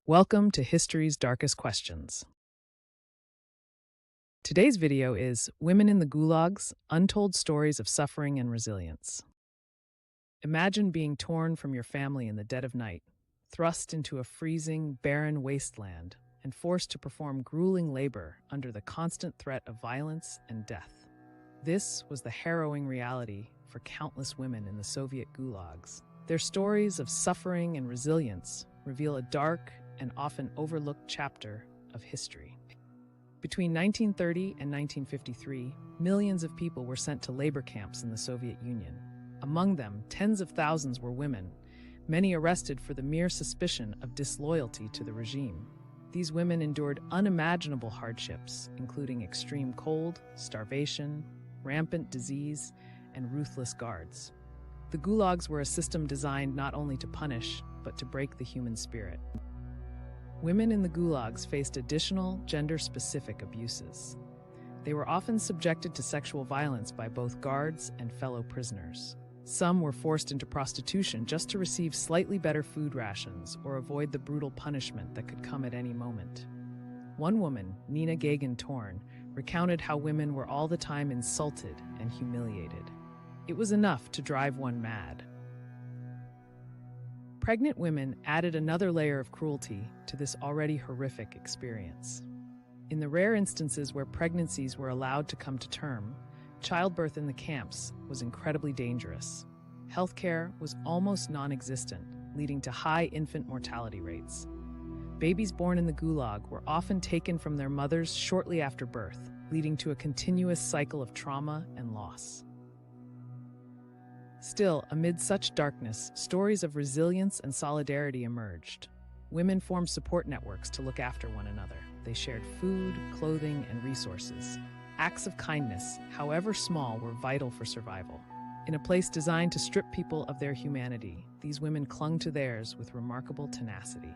Welcome to History's Darkest Questions. Today's video is Women in the Gulags, Untold Stories of Suffering and Resilience. Imagine being torn from your family in the dead of night, thrust into a freezing, barren wasteland, and forced to perform grueling labor under the constant threat of violence and death. This was the harrowing reality for countless women in the Soviet gulags. Their stories of suffering and resilience reveal a dark and often overlooked chapter of history. Between 1930 and 1953, millions of people were sent to labor camps in the Soviet Union. Among them, tens of thousands were women, many arrested for the mere suspicion of disloyalty to the regime. These women endured unimaginable hardships, including extreme cold, starvation, rampant disease, and ruthless guards. The gulags were a system designed not only to punish, but to break the human spirit. Women in the gulags faced additional gender-specific abuses. They were often subjected to sexual violence by both guards and fellow prisoners. Some were forced into prostitution just to receive slightly better food rations or avoid the brutal punishment that could come at any moment. One woman, Nina Gagin-Torn, recounted how women were all the time insulted and humiliated. It was enough to drive one mad. Pregnant women added another layer of cruelty to this already horrific experience. In the rare instances where pregnancies were allowed to come to term, childbirth in the camps was incredibly dangerous. Healthcare was almost non-existent, leading to high infant mortality rates. Babies born in the gulag were often taken from their mothers shortly after birth, leading to a continuous cycle of trauma and loss. Still, amid such darkness, stories of resilience and solidarity emerged. Women formed support networks to look after one another. They shared food, clothing, and resources. Acts of kindness, however small, were vital for survival. In a place designed to strip people of their humanity, these women clung to theirs with remarkable tenacity.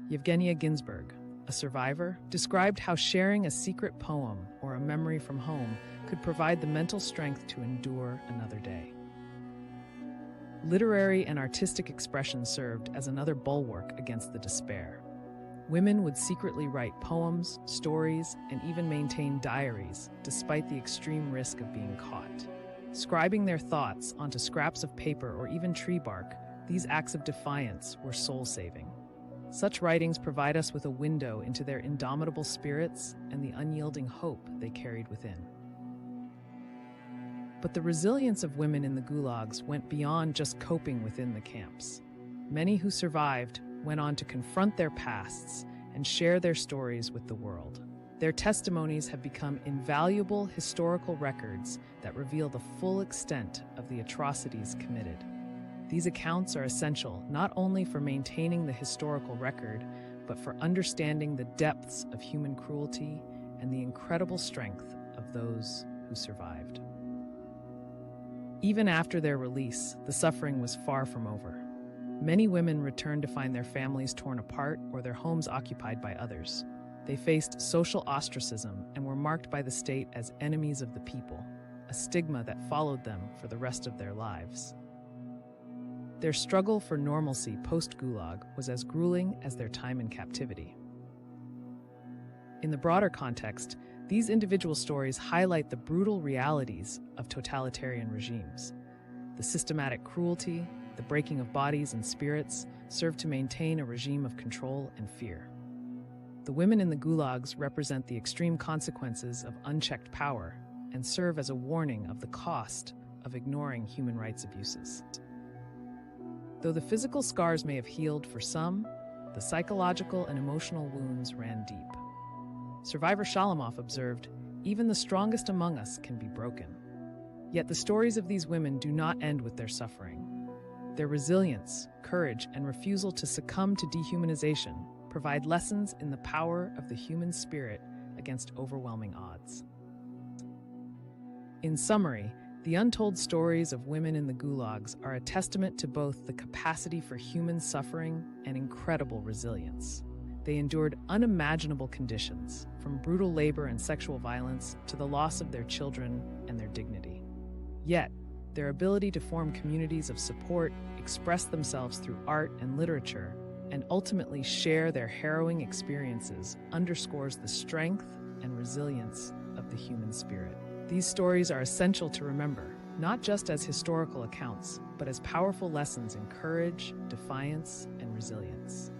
Yevgenia Ginsburg, a survivor, described how sharing a secret poem or a memory from home could provide the mental strength to endure another day. Literary and artistic expression served as another bulwark against the despair. Women would secretly write poems, stories, and even maintain diaries, despite the extreme risk of being caught. Scribing their thoughts onto scraps of paper or even tree bark, these acts of defiance were soul-saving. Such writings provide us with a window into their indomitable spirits and the unyielding hope they carried within. But the resilience of women in the gulags went beyond just coping within the camps. Many who survived went on to confront their pasts and share their stories with the world. Their testimonies have become invaluable historical records that reveal the full extent of the atrocities committed. These accounts are essential not only for maintaining the historical record, but for understanding the depths of human cruelty and the incredible strength of those who survived. Even after their release, the suffering was far from over. Many women returned to find their families torn apart or their homes occupied by others. They faced social ostracism and were marked by the state as enemies of the people, a stigma that followed them for the rest of their lives. Their struggle for normalcy post-Gulag was as grueling as their time in captivity. In the broader context, these individual stories highlight the brutal realities of totalitarian regimes. The systematic cruelty, the breaking of bodies and spirits serve to maintain a regime of control and fear. The women in the gulags represent the extreme consequences of unchecked power and serve as a warning of the cost of ignoring human rights abuses. Though the physical scars may have healed for some, the psychological and emotional wounds ran deep. Survivor Shalamov observed, "Even the strongest among us can be broken." Yet the stories of these women do not end with their suffering. Their resilience, courage, and refusal to succumb to dehumanization provide lessons in the power of the human spirit against overwhelming odds. In summary, the untold stories of women in the gulags are a testament to both the capacity for human suffering and incredible resilience. They endured unimaginable conditions, from brutal labor and sexual violence to the loss of their children and their dignity. Yet, their ability to form communities of support, express themselves through art and literature, and ultimately share their harrowing experiences underscores the strength and resilience of the human spirit. These stories are essential to remember, not just as historical accounts, but as powerful lessons in courage, defiance, and resilience.